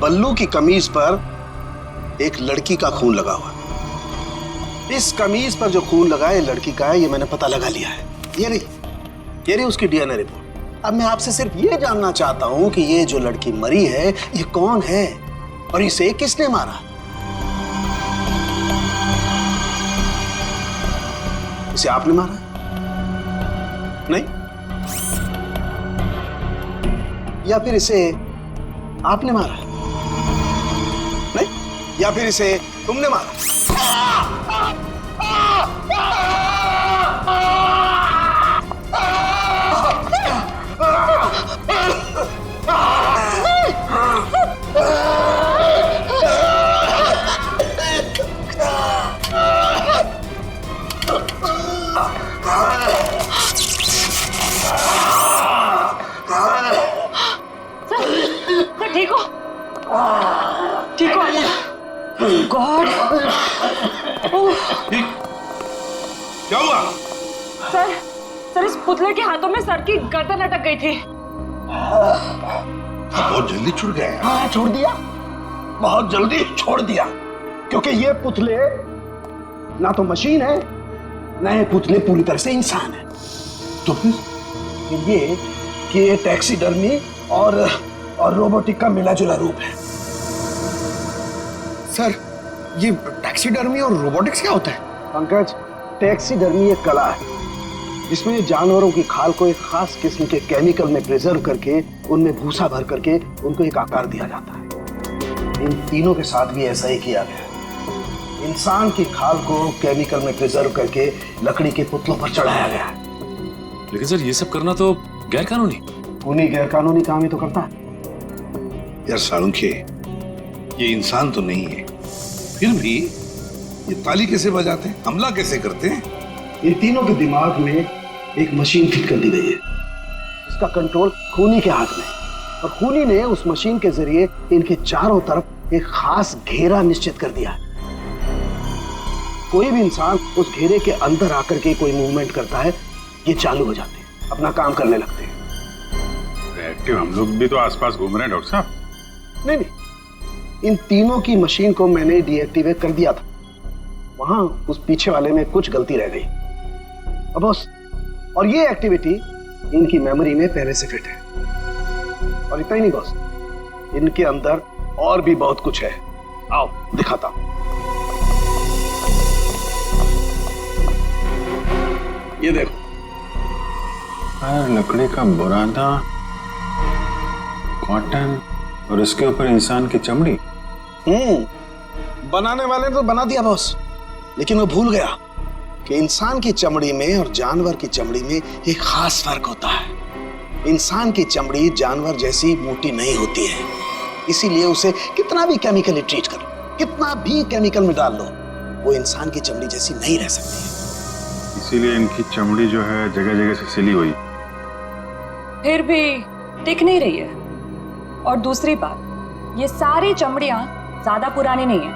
बल्लू की कमीज पर एक लड़की का खून लगा हुआ है। इस कमीज पर जो खून लगा है लड़की का है, ये मैंने पता लगा लिया है। ये रही उसकी डीएनए रिपोर्ट। अब मैं आपसे सिर्फ ये जानना चाहता हूं कि ये जो लड़की मरी है ये कौन है और इसे किसने मारा। इसे आपने मारा? नहीं? या फिर इसे आपने मारा? नहीं? या फिर इसे तुमने मारा? ठीक हो? ठीक हो? गॉड! क्या हुआ? सर इस पुतले के हाथों में सर की गर्दन अटक गई थी। बहुत जल्दी छूट गया। हाँ, छोड़ दिया, बहुत जल्दी छोड़ दिया, क्योंकि ये पुतले ना तो मशीन है ना ये पुतले पूरी तरह से इंसान है। तो फिर ये कि ये टैक्सीडर्मी और रोबोटिक का मिला जुला रूप है। सर, ये टैक्सीडर्मी और रोबोटिक्स क्या होता है? पंकज, टैक्सीडर्मी एक कला है जिसमें जानवरों की खाल को एक खास किस्म के केमिकल में प्रिजर्व करके उनमें भूसा भर करके उनको एक आकार दिया जाता है। इन तीनों के साथ भी ऐसा ही किया गया है। इंसान की खाल को केमिकल में प्रिजर्व करके लकड़ी के पुतलों पर चढ़ाया गया है। लेकिन सर ये सब करना तो गैर कानूनी। उन्हीं गैर कानूनी काम ही तो करता है। यार सालुंखे, ये इंसान तो नहीं है, फिर भी ये ताली कैसे बजाते हैं, हमला कैसे करते हैं? इन तीनों के दिमाग में एक मशीन फिट कर दी गई है। इसका कंट्रोल खूनी के हाथ में है और खूनी ने उस मशीन के जरिए इनके चारों तरफ एक खास घेरा निश्चित कर दिया है। कोई भी इंसान उस घेरे के अंदर आकर के कोई मूवमेंट करता है, ये चालू हो जाते हैं, अपना काम करने लगते हैं। एक्टिव हम लोग भी तो आसपास घूम रहे हैं डॉक्टर साहब। नहीं, इन तीनों की मशीन को मैंने डीएक्टिवेट कर दिया था। वहां उस पीछे वाले में कुछ गलती रह गई। अब बस, और ये एक्टिविटी इनकी मेमोरी में पहले से फिट है। और इतना ही नहीं बॉस, इनके अंदर और भी बहुत कुछ है। आओ दिखाता हूं। ये देखो, लकड़ी का बुरादा, कॉटन और उसके ऊपर इंसान की चमड़ी। बनाने वाले ने तो बना दिया बॉस, लेकिन वो भूल गया कि इंसान की चमड़ी में और जानवर की चमड़ी में एक खास फर्क होता है। इंसान की चमड़ी जानवर जैसी मोटी नहीं होती है, इसीलिए उसे कितना भी केमिकली ट्रीट कर लो, कितना भी केमिकल में डाल लो, वो इंसान की चमड़ी जैसी नहीं रह सकती है। इसीलिए इनकी चमड़ी जो है जगह जगह से सिली हुई। फिर भी टिक नहीं रही है। और दूसरी बात, ये सारी चमड़ियां ज्यादा पुरानी नहीं है,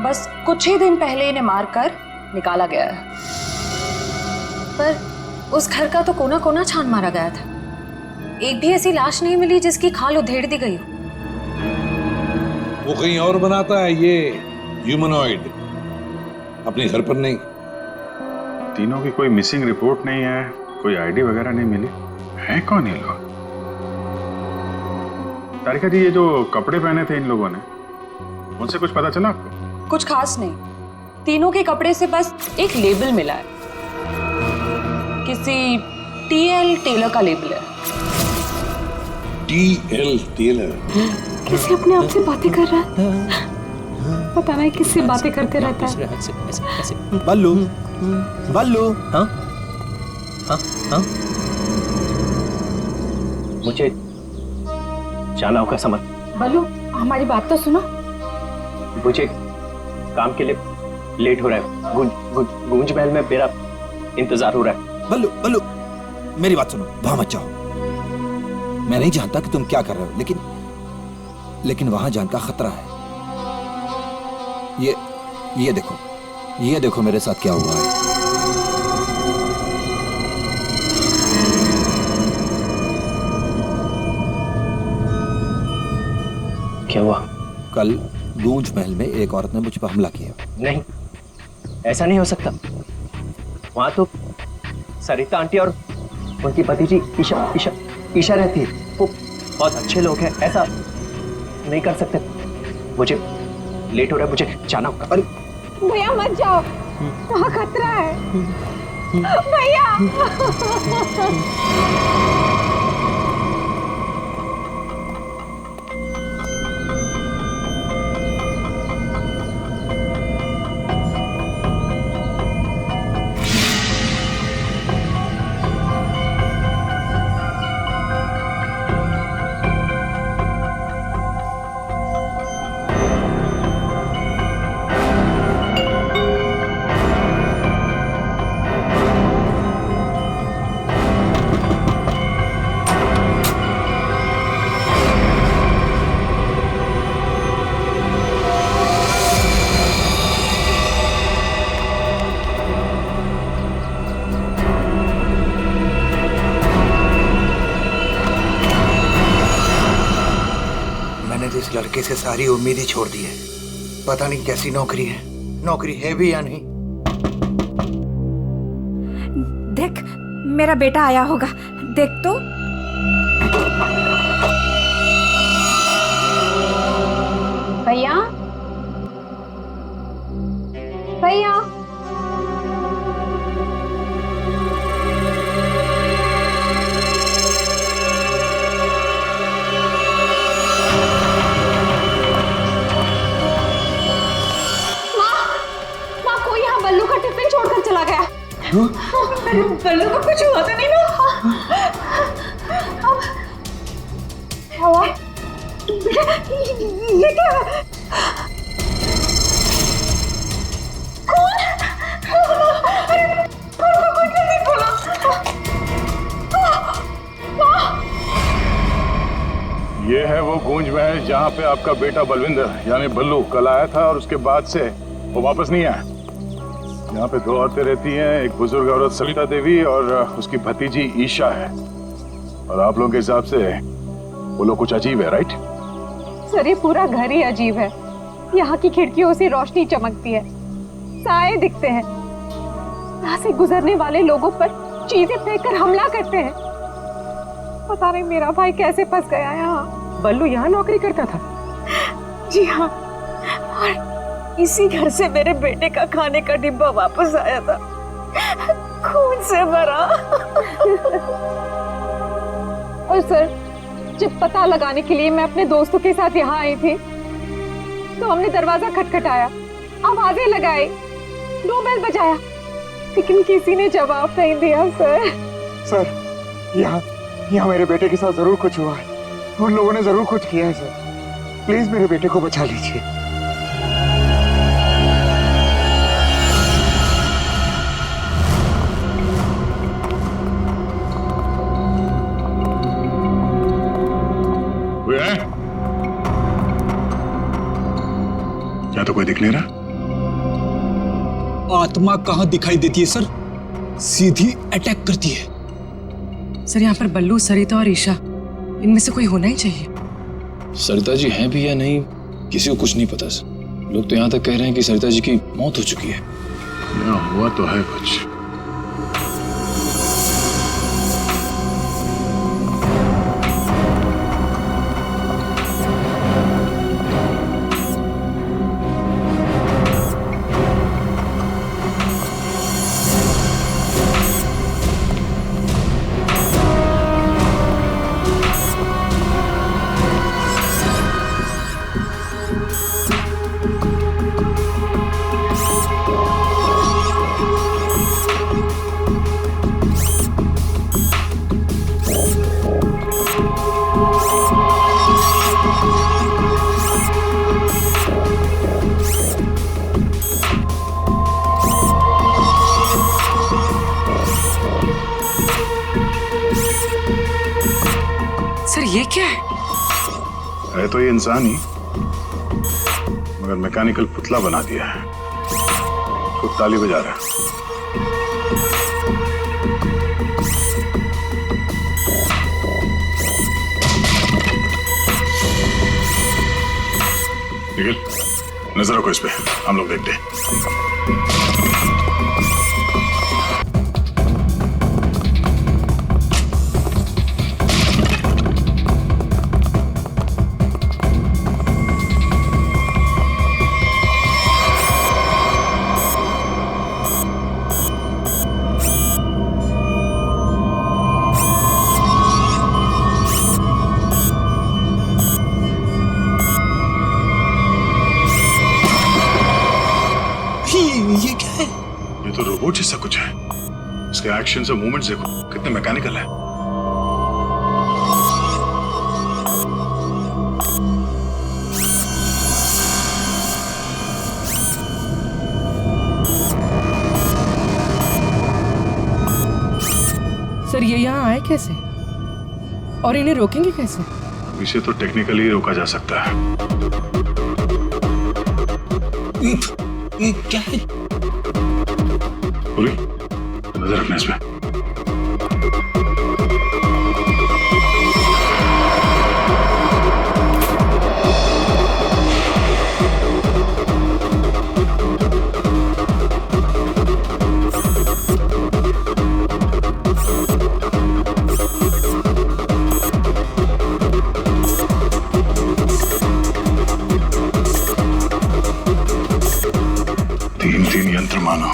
बस कुछ ही दिन पहले इन्हें मारकर निकाला गया है। पर उस घर का तो कोना कोना छान मारा गया था। एक भी ऐसी लाश नहीं मिली जिसकी खाल उधेड़ दी गई हो। वो कहीं और बनाता है, ये ह्यूमनॉइड, अपने घर पर नहीं। तीनों की कोई मिसिंग रिपोर्ट नहीं है, कोई आईडी वगैरह नहीं मिली। है कौन ये लोग? तारिका जी, ये जो कपड़े पहने थे इन लोगों ने, उनसे कुछ पता चला आपको? कुछ खास नहीं, तीनों के कपड़े से बस एक लेबल मिला है, किसी टीएल टेलर का लेबल है। TL tailor? कैसे अपने आप से बातें कर रहा है? पता नहीं किससे बातें करते रहता है। बल्लू, बल्लू, हाँ हाँ हाँ, मुझे जाना होगा समर। बल्लू, हमारी बात तो सुनो। मुझे काम के लिए लेट हो रहा है। गूंज महल में मेरा इंतजार हो रहा है। बल्लू, बल्लू, मेरी बात सुनो, वहां मत जाओ। मैं नहीं जानता कि तुम क्या कर रहे हो, लेकिन वहां जान का खतरा है। ये देखो मेरे साथ क्या हुआ है। क्या हुआ? कल गूंज महल में एक औरत ने मुझ पर हमला किया। नहीं, ऐसा नहीं हो सकता। वहां तो सरिता आंटी और उनकी भतीजी ईशा ईशा ईशा रहती है। वो बहुत अच्छे लोग हैं, ऐसा नहीं कर सकते। मुझे लेट हो रहा है, मुझे जाना होगा। अरे भैया मत जाओ, वहाँ खतरा है भैया। मैंने तो इस लड़के से सारी उम्मीद ही छोड़ दी है। पता नहीं कैसी नौकरी है, नौकरी है भी या नहीं। देख, मेरा बेटा आया होगा, देख तो। भैया भैया कोई यहाँ बल्लू का टिफिन छोड़कर चला गया। बल्लू को कुछ हुआ तो नहीं ना? ये क्या है? ये है वो गूंज महल जहाँ पे आपका बेटा बलविंदर यानी बल्लू कल आया था और उसके बाद से वो वापस नहीं आया। यहाँ पे दो औरतें रहती हैं, एक बुजुर्ग औरत सविता देवी और उसकी भतीजी ईशा है। और आप लोगों के हिसाब से वो लोग कुछ अजीब है, राइट? सर, ये पूरा घर ही अजीब है। यहाँ की खिड़कियों से रोशनी चमकती है, साए दिखते हैं, यहाँ से गुजरने वाले लोगों पर चीजें फेंककर हमला करते हैं। पता नहीं मेरा भाई कैसे फंस गया यहाँ। बल्लू यहाँ नौकरी करता था? जी हाँ, और इसी घर से मेरे बेटे का खाने का डिब्बा वापस आया था, खून से भरा। और सर, जब पता लगाने के लिए मैं अपने दोस्तों के साथ यहाँ आई थी तो हमने दरवाजा खटखटाया, आवाजें लगाई, डोरबेल बजाया, लेकिन किसी ने जवाब नहीं दिया। सर, यहाँ मेरे बेटे के साथ जरूर कुछ हुआ है। उन लोगों ने जरूर कुछ किया है सर। प्लीज मेरे बेटे को बचा लीजिए। कोई है? क्या तो कोई दिख नहीं रहा? आत्मा कहाँ दिखाई देती है सर, सीधी अटैक करती है। सर, यहाँ पर बल्लू, सरिता और ईशा, इनमें से कोई होना ही चाहिए। सरिता जी हैं भी या नहीं, किसी को कुछ नहीं पता सर। लोग तो यहाँ तक कह रहे हैं कि सरिता जी की मौत हो चुकी है। यहाँ हुआ तो है कुछ। सर, ये क्या है तो ये इंसान ही, मगर मैकेनिकल पुतला बना दिया है। खुद ताली बजा रहा है। निखिल, नजर रखो इस पे, हम लोग देखते हैं। ये क्या है? ये तो रोबोट जैसा कुछ है। इसके एक्शन और मूवमेंट्स देखो, कितने मैकेनिकल है। सर ये यहाँ आए कैसे और इन्हें रोकेंगे कैसे? इसे तो टेक्निकली रोका जा सकता है। ये क्या है? बोली, नजर रखना इस पे। तीन यंत्र मानो,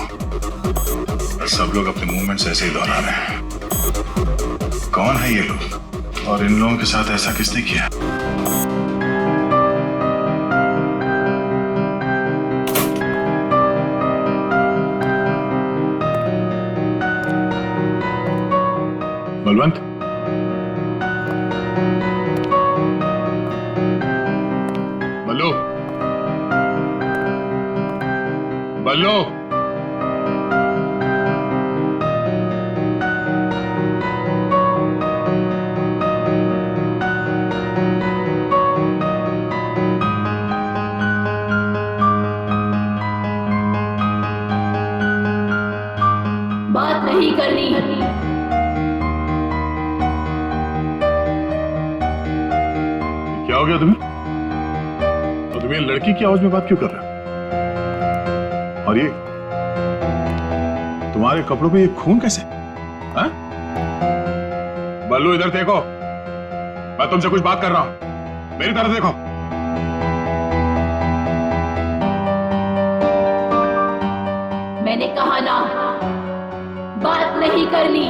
सब लोग अपने मूवमेंट्स ऐसे ही दोहरा रहे हैं। कौन है ये लोग और इन लोगों के साथ ऐसा किसने किया? बलवंत, बल्लू, बल्लू, बात नहीं करनी। क्या हो गया तुम्हें? और तुम ये लड़की की आवाज में बात क्यों कर रहे हो? और ये तुम्हारे कपड़ों पे ये खून कैसे? हाँ? बल्लू इधर देखो, मैं तुमसे कुछ बात कर रहा हूं, मेरी तरफ देखो। मैंने कहा ना, बात नहीं करनी।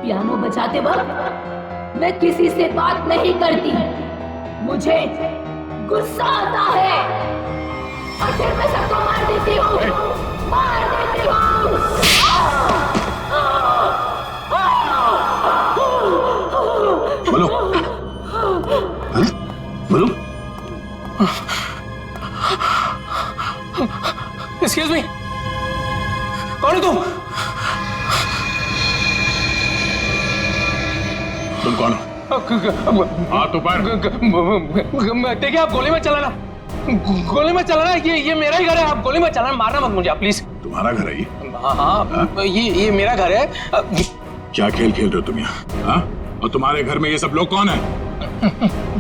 पियानो बजाते वक्त मैं किसी से बात नहीं करती। मुझे गुस्सा आता है और फिर मैं सबको मार देती हूँ, मार देती हूँ। बोलो, बोलो। एक्सक्यूज मी, कौन हो तुम? तुम कौन हो? हाथ ऊपर। देखिए आप गोली मत चलाना, गोली मत चलाना। ये मेरा ही घर है, आप गोली मत चलाना, मारना मत मुझे आप प्लीज। तुम्हारा घर है ये? हाँ, ये मेरा घर है। क्या खेल खेल रहे हो तुम यहाँ? हाँ? और तुम्हारे घर में ये सब लोग कौन है?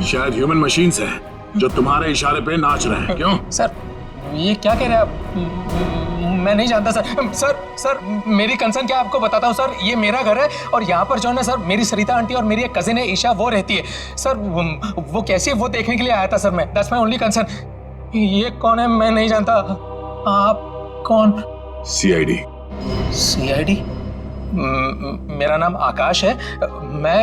शायद ह्यूमन मशीन्स हैं जो तुम्हारे इशारे पे नाच रहे हैं। क्यों? सर ये क्या कह रहे हैं आप? मैं नहीं जानता सर। मेरी कंसर्न क्या आपको बताता हूँ सर। ये मेरा घर है और यहाँ पर जो है ना सर, मेरी सरिता आंटी और मेरी एक कजिन है ईशा, वो रहती है सर। वो कैसी है वो देखने के लिए आया था सर मैं। That's my only concern. ये कौन है मैं नहीं जानता। आप कौन? सीआईडी। सीआईडी? मेरा नाम आकाश है। मैं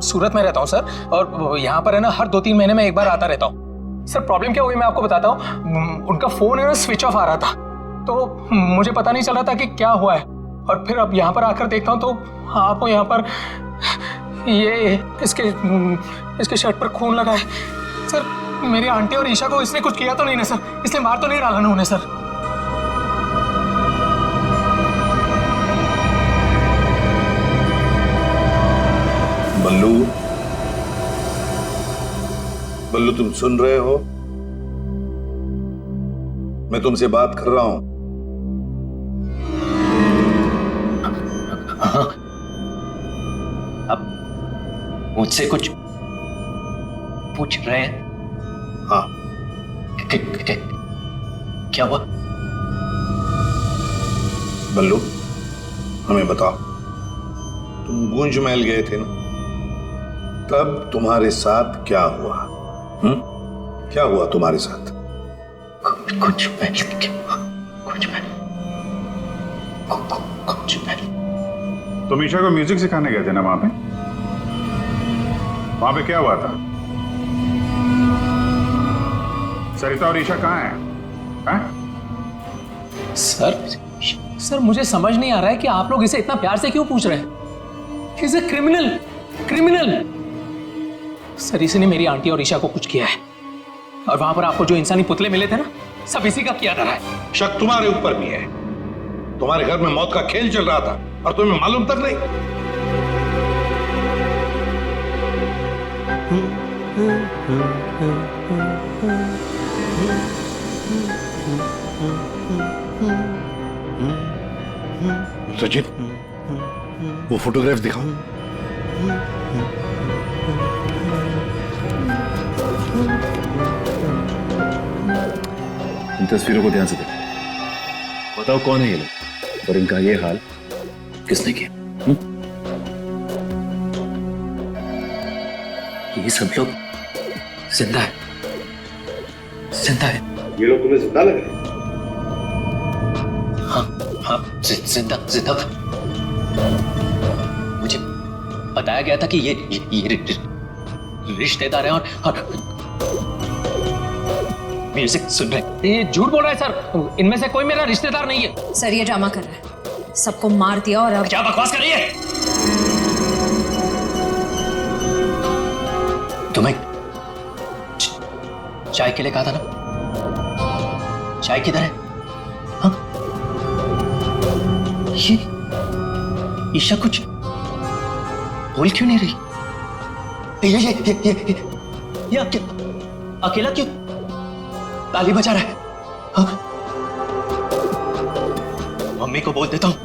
सूरत में रहता हूँ सर, और यहाँ पर है ना हर 2-3 महीने में एक बार आता रहता हूँ। सर प्रॉब्लम क्या हुई मैं आपको बताता हूँ। उनका फोन है ना स्विच ऑफ आ रहा था, तो मुझे पता नहीं चल रहा था कि क्या हुआ है। और फिर अब यहाँ पर आकर देखता हूँ तो आपको यहाँ पर ये इसके शर्ट पर खून लगा है सर। मेरी आंटी और ईशा को इसने कुछ किया तो नहीं ना सर? इसने मार तो नहीं डाला ना उन्हें सर? बल्लू, तुम सुन रहे हो? मैं तुमसे बात कर रहा हूं। हाँ, अब मुझसे कुछ पूछ रहे हैं? हाँ, क्या हुआ? बल्लू, हमें बताओ, तुम गूंज महल गए थे ना, तब तुम्हारे साथ क्या हुआ? क्या हुआ तुम्हारे साथ? कुछ तुम ईशा को म्यूजिक सिखाने गए थे ना वहां पे क्या हुआ था? सरिता और ईशा कहाँ हैं? सर मुझे समझ नहीं आ रहा है कि आप लोग इसे इतना प्यार से क्यों पूछ रहे हैं? He's a criminal। सर इसी ने मेरी आंटी और ईशा को कुछ किया है, और वहां पर आपको जो इंसानी पुतले मिले थे ना, सब इसी का किया रहा है। शक तुम्हारे ऊपर भी है। तुम्हारे घर में मौत का खेल चल रहा था और तुम्हें मालूम तक नहीं। सचिन, वो फोटोग्राफ दिखाओ। इन तस्वीरों को ध्यान से देखो, बताओ कौन है ये लोग और इनका ये हाल किसने किया? ये सब लोग जिंदा है। ये लोग तुम्हें जिंदा लग रहे हैं? हाँ, जिंदा। मुझे बताया गया था कि ये रिश्तेदार हैं और म्यूजिक सुन रहे। ये झूठ बोल रहा है सर, इनमें से कोई मेरा रिश्तेदार नहीं है। सर ये ड्रामा कर रहा है, सबको मार दिया और अब क्या बकवास कर रही है? तुम्हें चाय के लिए कहा था ना, चाय किधर है? हाँ? ये ईशा कुछ बोल क्यों नहीं रही? ये अकेला क्यों ताली बजा रहा है? हाँ? मम्मी को बोल देता हूं,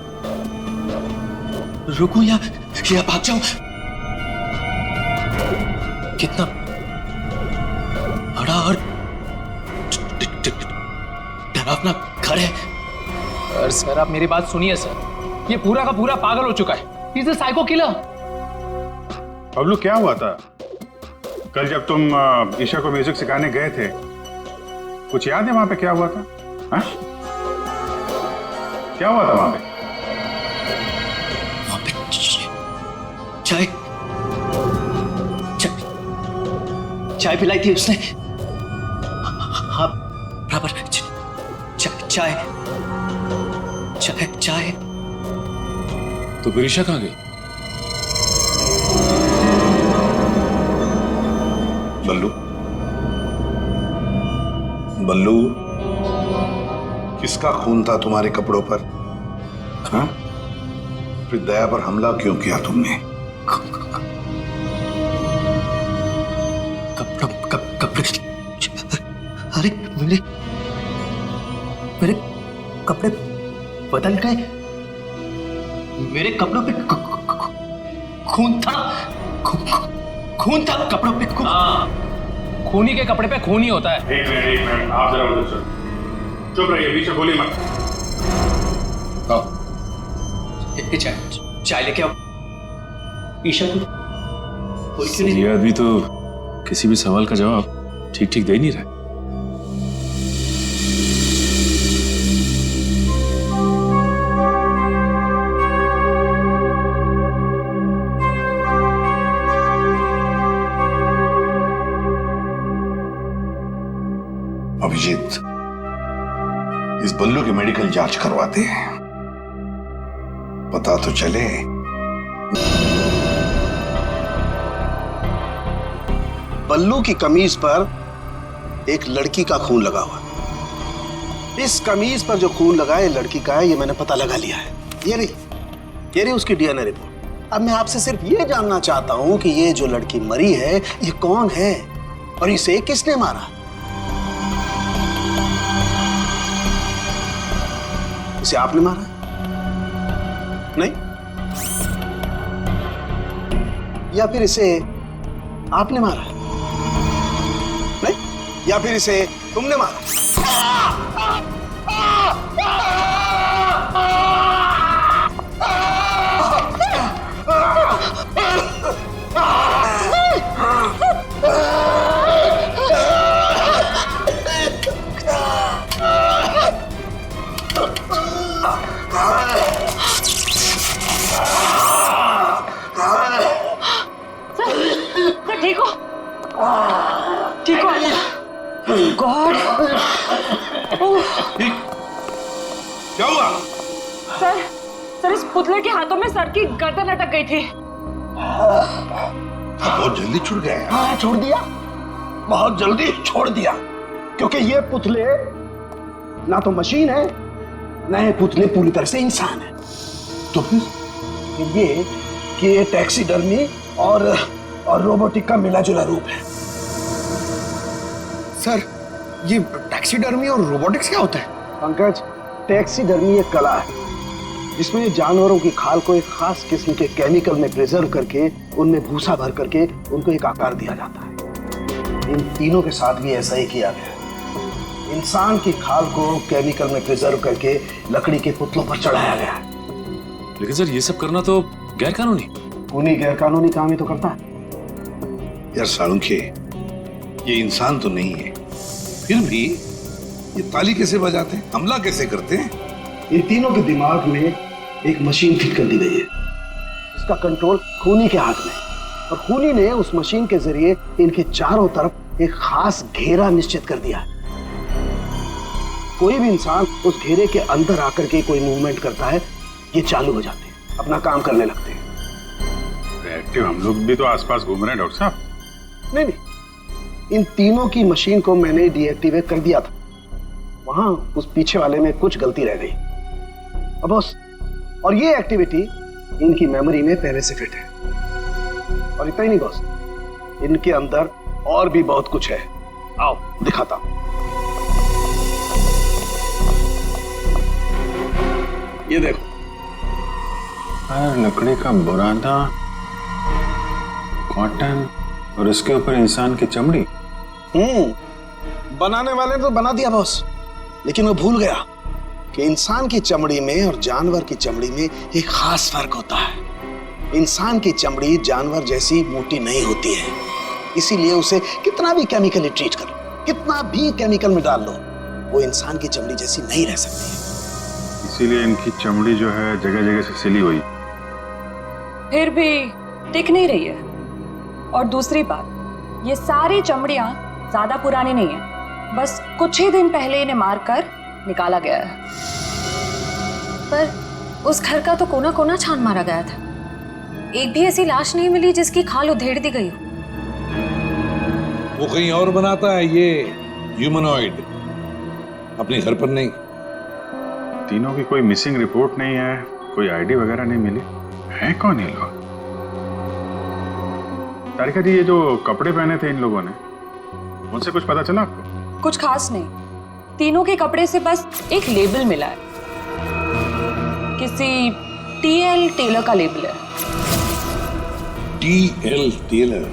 रुकूं या भाग जाऊं? कितना बड़ा और डरावना घर है। सर आप मेरी बात सुनिए सर, ये पूरा का पूरा पागल हो चुका है। He's a psycho killer। Bablu, क्या हुआ था कल जब तुम ईशा को म्यूजिक सिखाने गए थे? कुछ याद है वहां पे क्या हुआ था? हा? क्या हुआ था वहां पे? चाय पिलाई थी उसने। हाँ बराबर। चाय। तो फिर ईशा कहाँ गई? बल्लू, किसका खून था तुम्हारे कपड़ों पर? हाँ? फिर दया पर हमला क्यों किया तुमने? कपड़े? अरे मेरे कपड़े बदल गए। मेरे कपड़ों पे खून था। खून था कपड़ों पे। खूनी के कपड़े पे खून ही होता है। एक मिनट, आप जरा उधर चुप रहिए, बीच में बोलिए मत। चाय लेके आओ। ईशा ये आदमी तो किसी भी सवाल का जवाब ठीक दे नहीं रहा। अभिजीत, इस बल्लू की मेडिकल जांच करवाते हैं, पता तो चले। बल्लू की कमीज पर एक लड़की का खून लगा हुआ है। इस कमीज पर जो खून लगा है लड़की का है, ये मैंने पता लगा लिया है। ये रही उसकी डीएनए रिपोर्ट। अब मैं आपसे सिर्फ ये जानना चाहता हूं कि ये जो लड़की मरी है ये कौन है और इसे किसने मारा? इसे आपने मारा? नहीं? या फिर इसे आपने मारा? नहीं? या फिर इसे तुमने मारा। सर ठीक हो? ठीक हो? गॉड! क्या हुआ? सर इस पुतले के हाथों में सर की गर्दन अटक गई थी। बहुत जल्दी छूट गए। हाँ, छोड़ दिया, बहुत जल्दी छोड़ दिया, क्योंकि ये पुतले ना तो मशीन है, ना ये पुतले पूरी तरह से इंसान है। तो फिर ये कि ये टैक्सीडर्मी और रोबोटिक का मिला जुला रूप है। सर, ये टैक्सीडर्मी और रोबोटिक्स क्या होता है? पंकज, टैक्सीडर्मी एक कला है जिसमें जानवरों की खाल को एक खास किस्म के केमिकल में प्रिजर्व करके उनमें भूसा भर करके उनको एक आकार दिया जाता है। इन तीनों के साथ भी ऐसा ही किया गया है। इंसान की खाल को केमिकल में प्रिजर्व करके लकड़ी के पुतलों पर चढ़ाया गया है। लेकिन सर ये सब करना तो गैर कानूनी। उन्हीं गैर कानूनी काम ही तो करता है। यार सालुंखे, ये इंसान तो नहीं है, फिर भी ये ताली कैसे बजाते हैं, हमला कैसे करते हैं? इन तीनों के दिमाग में एक मशीन फिट कर दी गई है। इसका कंट्रोल खूनी के हाथ में है और खूनी ने उस मशीन के जरिए इनके चारों तरफ एक खास घेरा निश्चित कर दिया है। कोई भी इंसान उस घेरे के अंदर आकर के कोई मूवमेंट करता है, ये चालू हो जाते हैं, अपना काम करने लगते हैं। एक्टिव हम लोग भी तो आसपास घूम रहे हैं डॉक्टर साहब। नहीं, इन तीनों की मशीन को मैंने डीएक्टिवेट कर दिया था। वहां उस पीछे वाले में कुछ गलती रह गई। अब बॉस, और ये एक्टिविटी इनकी मेमोरी में पहले से फिट है। और इतना ही नहीं बॉस, इनके अंदर और भी बहुत कुछ है। आओ दिखाता हूं। ये देखो, लकड़ी का बुरादा, कॉटन और उसके ऊपर इंसान की चमड़ी। बनाने वाले ने तो बना दिया बॉस, लेकिन वो भूल गया कि इंसान की चमड़ी में और जानवर की चमड़ी में एक खास फर्क होता है। इंसान की चमड़ी जानवर जैसी मोटी नहीं होती है, इसीलिए उसे कितना भी केमिकली ट्रीट कर लो, कितना भी केमिकल में डाल लो, वो इंसान की चमड़ी जैसी नहीं रह सकती है। इसीलिए इनकी चमड़ी जो है जगह जगह से सिली हुई। फिर भी टिक नहीं रही है। और दूसरी बात, ये सारी चमड़ियां ज्यादा पुरानी नहीं है, बस कुछ ही दिन पहले इन्हें मारकर निकाला गया है। पर उस घर का तो कोना कोना छान मारा गया था। एक भी ऐसी लाश नहीं मिली जिसकी खाल उधेड़ दी गई हो। वो कहीं और बनाता है, ये ह्यूमनॉइड अपने घर पर नहीं। तीनों की कोई मिसिंग रिपोर्ट नहीं है, कोई आईडी वगैरह नहीं मिली। है कौन ये लोग? तारिका जी, ये जो कपड़े पहने थे इन लोगों ने, उनसे कुछ पता चला आपको? कुछ खास नहीं, तीनों के कपड़े से बस एक लेबल मिला है, किसी टीएल टेलर का लेबल है। TL tailor?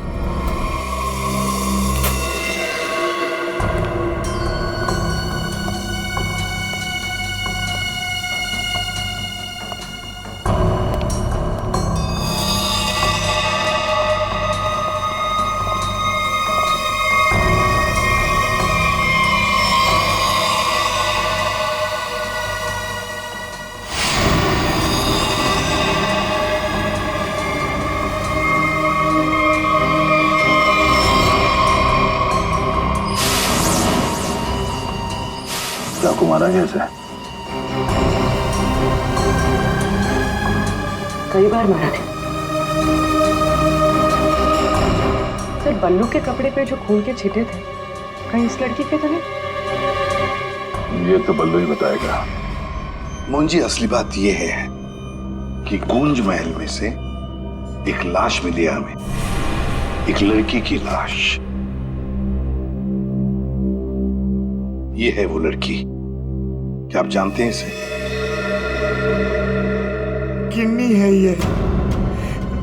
चाकू मारा कैसे? कई बार मारा था सर। बल्लू के कपड़े पे जो खून के छींटे थे, कहीं इस लड़की के तो नहीं? ये तो बल्लू ही बताएगा। मुंजी, असली बात यह है कि गूंज महल में से एक लाश मिली हमें, एक लड़की की लाश। ये है वो लड़की। क्या आप जानते हैं इसे? किन्नी है ये,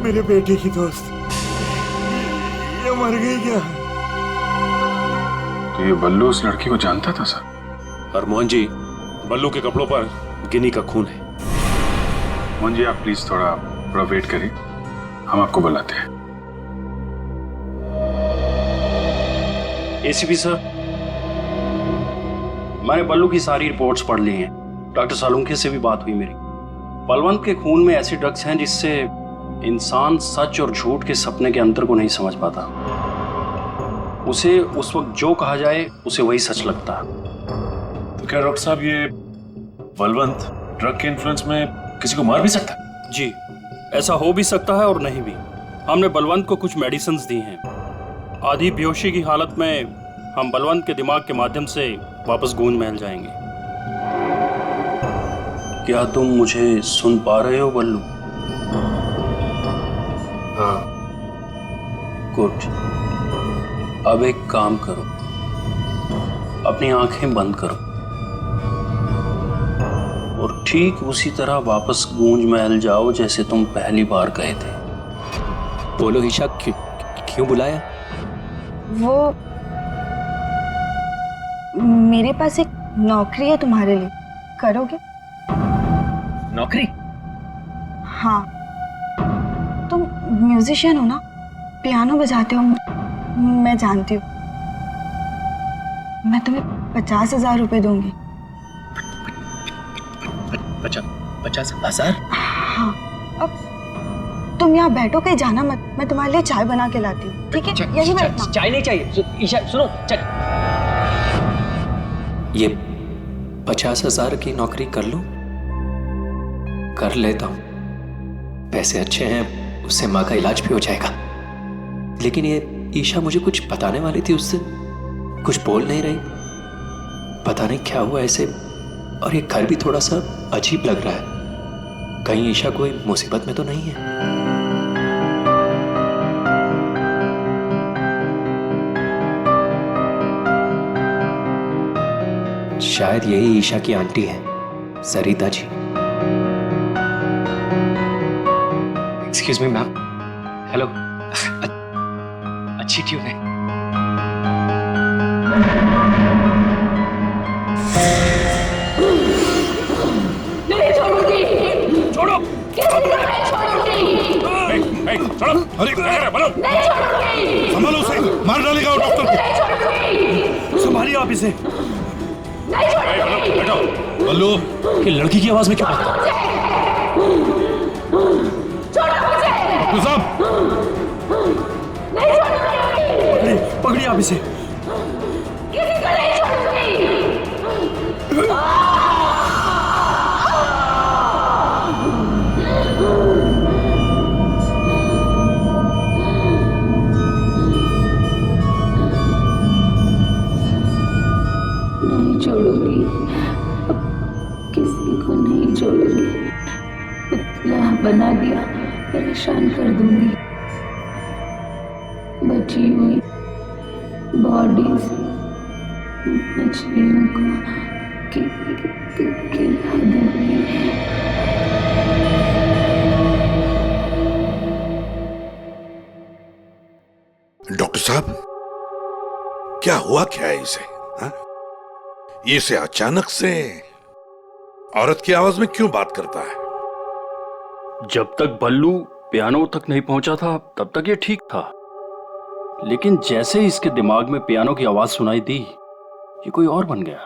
मेरे बेटे की दोस्त। ये मर गई क्या? तो ये बल्लू उस लड़की को जानता था सर? हरमोहन जी, बल्लू के कपड़ों पर गिनी का खून है। मोहन जी, आप प्लीज थोड़ा वेट करिए, हम आपको बुलाते हैं। एसीपी सर, मैंने बल्लू की सारी रिपोर्ट्स पढ़ ली हैं। डॉक्टर सालुंखे से भी बात हुई मेरी। बलवंत के खून में ऐसे ड्रग्स हैं जिससे इंसान सच और झूठ के सपने के अंतर को नहीं समझ पाता। उसे उस वक्त जो कहा जाए उसे वही सच लगता है। तो क्या डॉक्टर साहब, ये बलवंत ड्रग के इन्फ्लुएंस में किसी को मार भी सकता है? जी, ऐसा हो भी सकता है और नहीं भी। हमने बलवंत को कुछ मेडिसिन्स दी हैं। आधी बेहोशी की हालत में हम बलवंत के दिमाग के माध्यम से वापस गूंज महल जाएंगे। क्या तुम मुझे सुन पा रहे हो बल्लू? हाँ। गुड। अब एक काम करो, अपनी आंखें बंद करो और ठीक उसी तरह वापस गूंज महल जाओ जैसे तुम पहली बार गए थे। बोलो ईशा, क्यों बुलाया? वो मेरे पास एक नौकरी है तुम्हारे लिए, करोगे? नौकरी? हाँ, तुम म्यूजिशियन हो ना, पियानो बजाते हो, मैं जानती हूँ। मैं तुम्हें 50,000 रुपए दूंगी। 50,000? हाँ, अब तुम यहाँ बैठो, कहीं जाना मत, मैं तुम्हारे लिए चाय बना के लाती हूँ, ठीक है? यही बैठना। चाय नहीं चाहिए ईशा, सुनो। ये 50,000 की नौकरी कर लूं? कर लेता हूं, पैसे अच्छे हैं, उससे माँ का इलाज भी हो जाएगा। लेकिन ये ईशा मुझे कुछ बताने वाली थी, उससे कुछ बोल नहीं रही। पता नहीं क्या हुआ ऐसे, और ये घर भी थोड़ा सा अजीब लग रहा है। कहीं ईशा कोई मुसीबत में तो नहीं है? शायद यही ईशा की आंटी है, Sarita ji. Excuse me ma'am. Hello. अच्छी ट्यून है। नहीं छोड़ूंगी। छोड़ो। नहीं छोड़ूंगी। छोड़ो। अरे क्या कर रहे हो? नहीं छोड़ूंगी। संभालो उसे, मार डालेगा वो डॉक्टर को। नहीं छोड़ूंगी। संभालिए आप इसे। नहीं छोड़ूंगी। बैठो। बल्लू, ये लड़की की आवाज में क्यों आता है? छोड़ो मुझे। डॉक्टर साहब, नहीं छोड़ूंगी। पकड़िए आप इसे। किसी को नहीं छोड़ूंगी। नहीं छोड़ूंगी, किसी को नहीं छोड़ूंगी। पुतला बना दिया, परेशान कर दूंगी। बची हुई बॉडीज मछलियों को खिला दूंगी। डॉक्टर साहब, क्या हुआ क्या है इसे? हा? ये इसे अचानक से औरत की आवाज में क्यों बात करता है? जब तक बल्लू पियानो तक नहीं पहुंचा था तब तक ये ठीक था, लेकिन जैसे ही इसके दिमाग में पियानो की आवाज सुनाई दी, ये कोई और बन गया।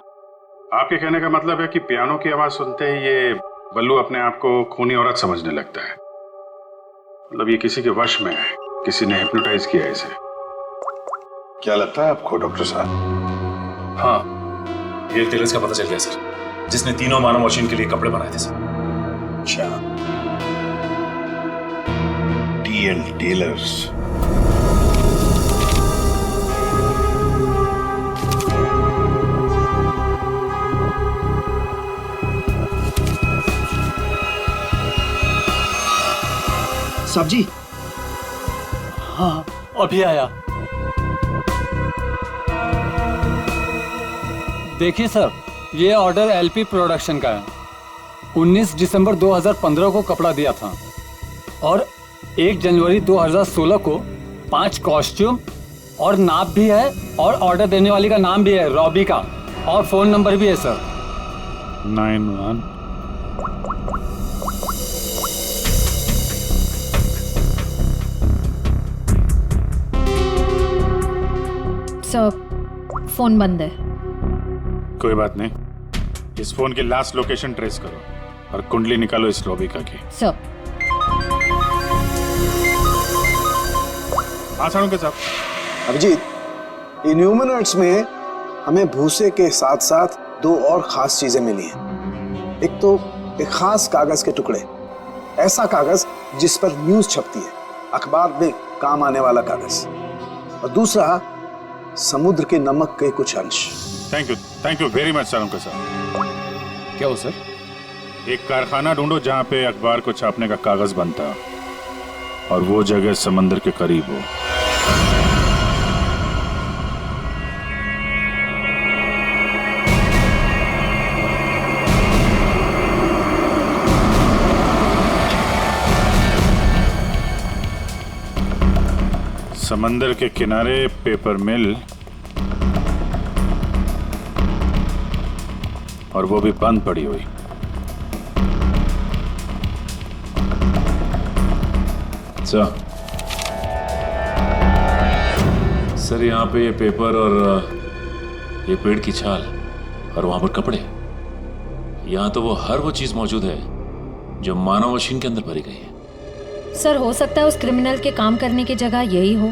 आपके कहने का मतलब है कि पियानो की आवाज सुनते ही ये बल्लू अपने आप को खूनी औरत समझने लगता है। मतलब ये किसी के वश में है, किसी ने हिप्नोटाइज किया है इसे। क्या लगता है आपको डॉक्टर साहब? हाँ, ये टेलर्स का पता चल गया सर, जिसने तीनों मानव मशीन के लिए कपड़े बनाए थे सर। अच्छा, टीएल टेलर्स। सब्जी? हाँ, अभी आया। देखिए सर, ये ऑर्डर एलपी प्रोडक्शन का है। 19 दिसंबर 2015 को कपड़ा दिया था और 1 जनवरी 2016 को 5 कॉस्ट्यूम और नाप भी है और ऑर्डर देने वाली का नाम भी है, रॉबी का, और फोन नंबर भी है सर। 91 सर फोन बंद है। कोई बात नहीं, इस फोन की लास्ट लोकेशन ट्रेस करो और कुंडली निकालो इस रॉबिका की। सर हाँ सालुंके साहब। अभिजीत, इन ह्यूमनॉइड्स में हमें भूसे के साथ साथ दो और खास चीजें मिली हैं। एक तो एक खास कागज के टुकड़े, ऐसा कागज जिस पर न्यूज छपती है, अखबार में काम आने वाला कागज, और दूसरा समुद्र के नमक के कुछ अंश। Thank you very much Salunke साहब। क्या हो सर? एक कारखाना ढूंढो जहां पे अखबार को छापने का कागज बनता है, और वो जगह समंदर के करीब हो। समंदर के किनारे पेपर मिल, और वो भी बंद पड़ी हुई। सर यहाँ पे ये पेपर और ये पेड़ की छाल और वहां पर कपड़े, यहाँ तो वो हर वो चीज मौजूद है जो मानव मशीन के अंदर भरी गई है। सर हो सकता है उस क्रिमिनल के काम करने की जगह यही हो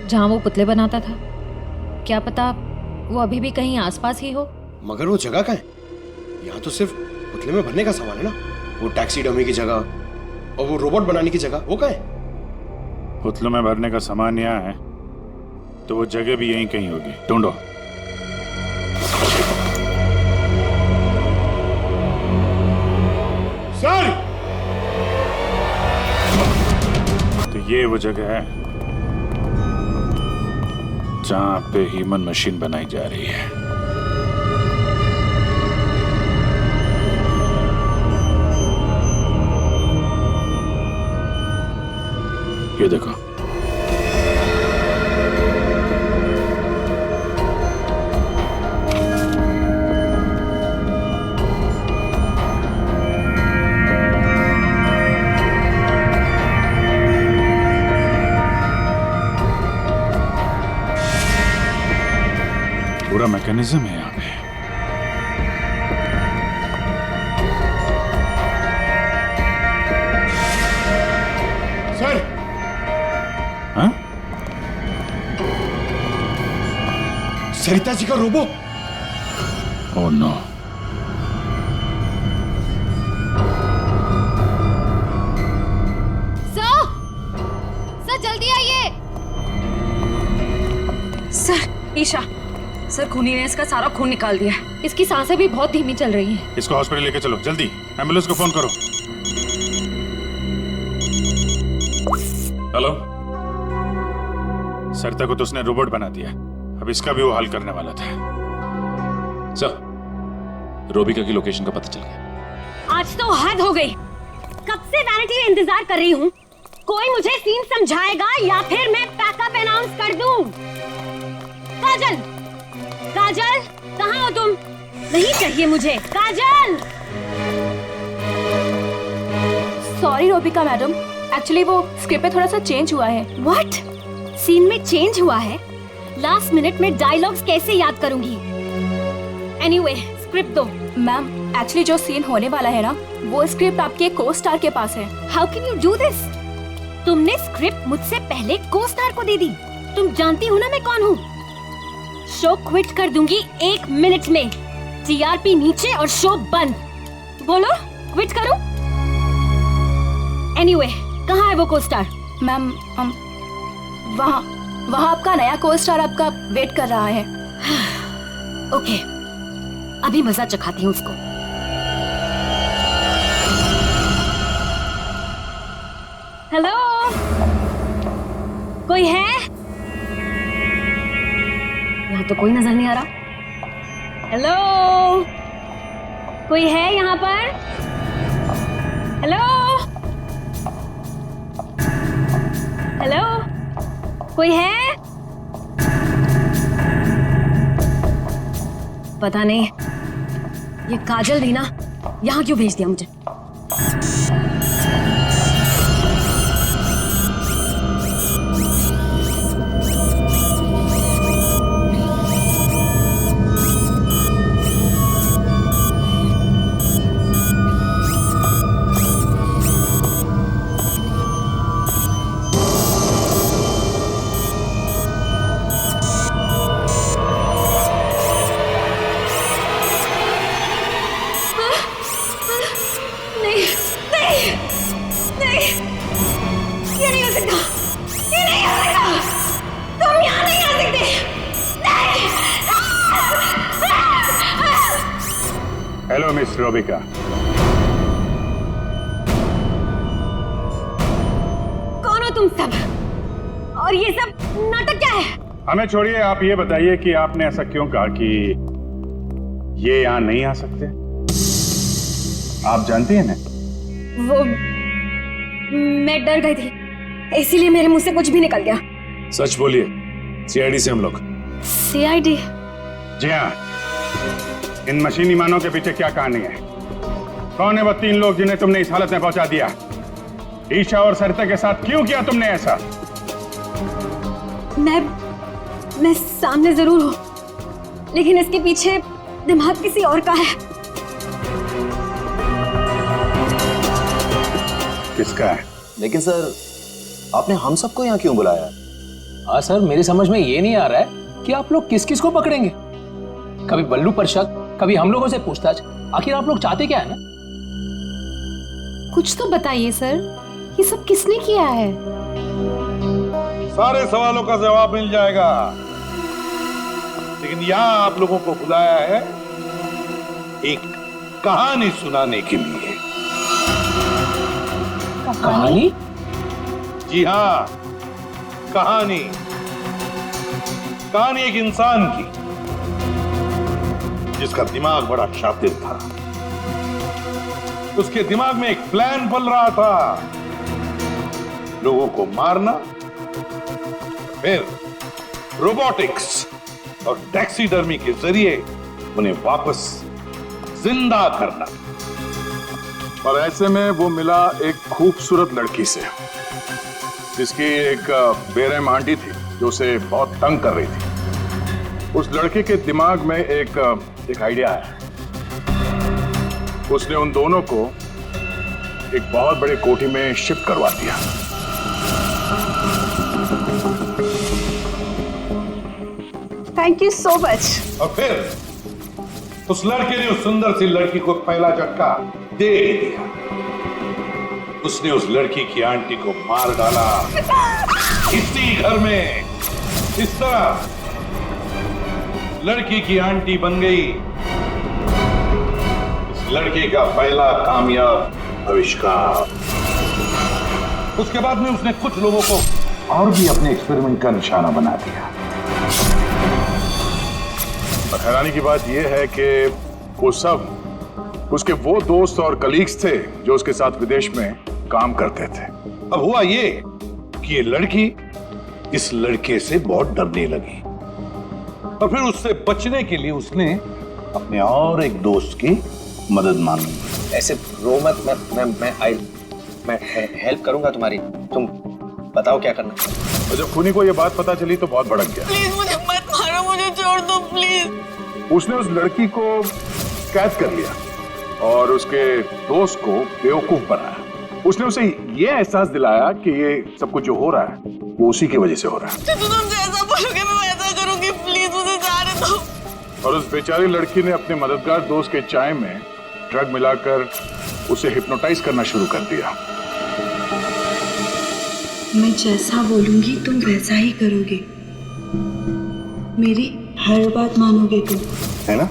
जहां वो पुतले बनाता था। क्या पता वो अभी भी कहीं आसपास ही हो। मगर वो जगह कहाँ है? यहाँ तो सिर्फ पुतले में भरने का सामान है ना। वो टैक्सी डमी की जगह और वो रोबोट बनाने की जगह, वो कहाँ है? पुतलों में भरने का सामान यहाँ है तो वो जगह भी यहीं कहीं होगी, ढूंढो। सर, तो ये वो जगह है जहां पे ह्यूमन मशीन बनाई जा रही है। ये देखो, पूरा मैकेनिज्म है यहाँ पे। सर, हाँ? सरिता जी का रोबो। Oh no. सर जल्दी आइए। सर, ईशा, सर खूनी ने इसका सारा खून निकाल दिया है। इसकी सांसें भी बहुत धीमी चल रही हैं। इसको हॉस्पिटल लेके चलो जल्दी, एम्बुलेंस को फोन करो। हेलो, सरिता को तो उसने रोबोट बना दिया, अब इसका भी वो हल करने वाला था। सर, रोबिका की लोकेशन का पता चल गया। आज तो हद हो गई। कब से वैनिटी में इंतजार कर रही हूँ। कोई मुझे सीन समझाएगा या फिर मैं पैकअप अनाउंस कर दूं। काजल, काजल, कहाँ हो तुम? नहीं चाहिए मुझे काजल। सॉरी रोबिका मैडम, एक्चुअली वो स्क्रिप्ट में थोड़ा सा चेंज हुआ है। व्हाट? सीन में चेंज हुआ है? लास्ट मिनट में डायलॉग्स कैसे याद करूंगी? एनीवे, स्क्रिप्ट दो। मैम, एक्चुअली जो सीन होने वाला है ना, वो स्क्रिप्ट आपके को स्टार के पास है। How can you do this? तुमने स्क्रिप्ट मुझसे पहले को स्टार को दे दी। तुम जानती हो ना मैं कौन हूँ। शो क्विट कर दूंगी 1 मिनट में। टीआरपी नीचे और शो बंद। बोलो, क्विट करूं? एनीवे, कहाँ है वो को स्टार? मैम, वहाँ आपका नया को स्टार आपका वेट कर रहा है। ओके, अभी मजा चखाती हूँ उसको। हेलो, कोई है? यहाँ तो कोई नजर नहीं आ रहा। हेलो, कोई है यहाँ पर? हेलो, हेलो, कोई है? पता नहीं ये काजल भी ना यहाँ क्यों भेज दिया मुझे। Hello miss Robika. कौन हो तुम सब और ये सब नाटक क्या है? हमें छोड़िए, आप ये बताइए कि आपने ऐसा क्यों कहा कि ये यहाँ नहीं आ सकते? आप जानती हैं ना? वो मैं डर गई थी इसीलिए मेरे मुंह से कुछ भी निकल गया। सच बोलिए, सीआईडी से हम लोग। सीआईडी? जी हाँ। इन मशीनी मानव के पीछे क्या कहानी है? कौन है वो 3 लोग जिन्हें तुमने इस हालत में पहुंचा दिया? ईशा और सरिता के साथ क्यों किया तुमने ऐसा? मैं सामने जरूर हूं, लेकिन इसके पीछे दिमाग किसी और का है। किसका है? लेकिन सर, आपने हम सबको यहाँ क्यों बुलाया? हाँ सर, मेरी समझ में ये नहीं आ रहा है कि आप लोग किस किस को पकड़ेंगे। कभी बल्लू पर शक, कभी हम लोगों से पूछताछ। आखिर आप लोग चाहते क्या है ना? कुछ तो बताइए सर, ये सब किसने किया है? सारे सवालों का जवाब मिल जाएगा, लेकिन यहाँ आप लोगों को बुलाया है एक कहानी सुनाने के लिए। कहानी? जी हाँ, कहानी। कहानी एक इंसान की जिसका दिमाग बड़ा शातिर था। उसके दिमाग में एक प्लान पल रहा था, लोगों को मारना, फिर रोबोटिक्स और टैक्सीडर्मी के जरिए उन्हें वापस जिंदा करना। और ऐसे में वो मिला एक खूबसूरत लड़की से, जिसकी एक बेरहम आंटी थी जो उसे बहुत तंग कर रही थी। उस लड़के के दिमाग में एक आइडिया आया। उसने उन दोनों को एक बहुत बड़े कोठी में शिफ्ट करवा दिया। Thank you so much. और फिर उस लड़के ने उस सुंदर सी लड़की को पहला झटका दे दिया। उसने उस लड़की की आंटी को मार डाला इसी घर में। इस तरह लड़की की आंटी बन गई इस लड़के का पहला कामयाब आविष्कार। उसके बाद में उसने कुछ लोगों को और भी अपने एक्सपेरिमेंट का निशाना बना दिया। और हैरानी की बात यह है कि वो सब उसके वो दोस्त और कलीग्स थे जो उसके साथ विदेश में काम करते थे। अब हुआ ये कि ये लड़की इस लड़के से बहुत डरने लगी और फिर उससे बचने के लिए उसने अपने और एक दोस्त की मदद मांगी। ऐसे रो मत, मैं हेल्प करूंगा तुम्हारी, तुम बताओ क्या करना। और जब खूनी को ये बात पता चली तो बहुत भड़क गया। प्लीज मुझे मत मारो, मुझे छोड़ दो प्लीज। उसने उस लड़की को कैद कर लिया और उसके दोस्त को बेवकूफ बनाया। उसने उसे ये एहसास दिलाया कि ये सब कुछ जो हो रहा है वो उसी की वजह से हो रहा है। तुम जैसा बोलोगे मैं वैसा करूंगी, प्लीज मुझे जाने दो। और उस बेचारी लड़की ने अपने मददगार दोस्त के चाय में ड्रग मिलाकर उसे हिप्नोटाइज करना शुरू कर दिया। मैं जैसा बोलूंगी तुम वैसा ही करोगे, मेरी हर बात मानोगे तुम, है ना?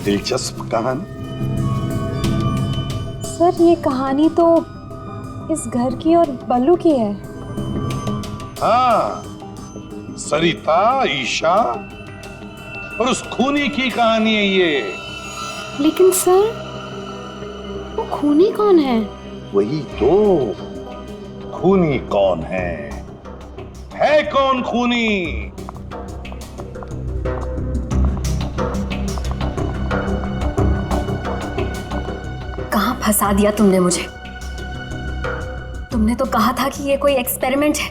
दिलचस्प कहानी। सर ये कहानी तो इस घर की और बल्लू की है। हाँ, सरिता, ईशा और उस खूनी की कहानी है ये। लेकिन सर, वो खूनी कौन है? वही तो, खूनी कौन है कौन खूनी? फंसा दिया तुमने मुझे। तुमने तो कहा था कि ये कोई एक्सपेरिमेंट है।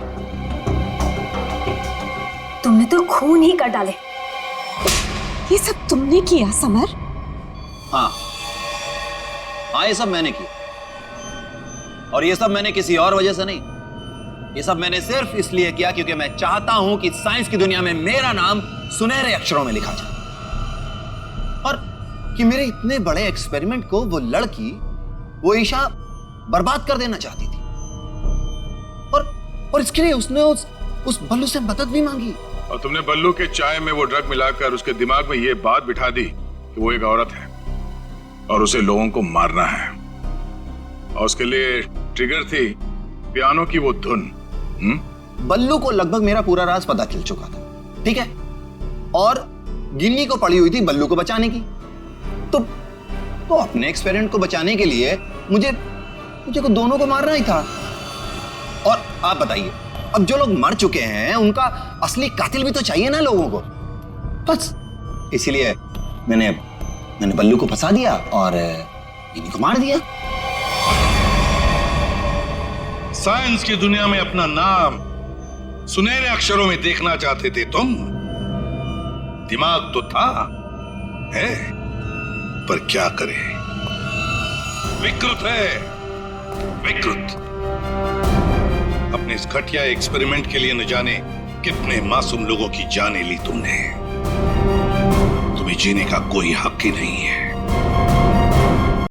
तुमने तो खून ही कर डाले। ये सब तुमने किया समर? हाँ, ये सब मैंने किया। और ये सब मैंने किसी और वजह से नहीं, ये सब मैंने सिर्फ इसलिए किया क्योंकि मैं चाहता हूं कि साइंस की दुनिया में मेरा नाम सुनहरे अक्षरों में लिखा जाए, और कि मेरे इतने बड़े एक्सपेरिमेंट को वो लड़की, वो ईशा बर्बाद कर देना चाहती थी। और इसके लिए उसने उस बल्लू से मदद भी मांगी। और तुमने बल्लू के चाय में वो ड्रग मिलाकर उसके दिमाग में ये बात बिठा दी कि वो एक औरत है और उसे लोगों को मारना है, और उसके लिए ट्रिगर थी पियानो की वो धुन। बल्लू को लगभग मेरा पूरा राज पता चल चुका था, ठीक है, और गिन्नी को पड़ी हुई थी बल्लू को बचाने की। तो अपने एक्सपेरिमेंट को बचाने के लिए मुझे को दोनों को मारना ही था। और आप बताइए, अब जो लोग मर चुके हैं उनका असली कातिल भी तो चाहिए ना लोगों को। बस इसीलिए मैंने बल्लू को फंसा दिया और गिन्नी को मार दिया। साइंस की दुनिया में अपना नाम सुनहरे अक्षरों में देखना चाहते थे तुम। दिमाग तो था, है, पर क्या करें, विकृत है, विकृत। अपने इस घटिया एक्सपेरिमेंट के लिए न जाने कितने मासूम लोगों की जानें ली तुमने। तुम्हें जीने का कोई हक ही नहीं है।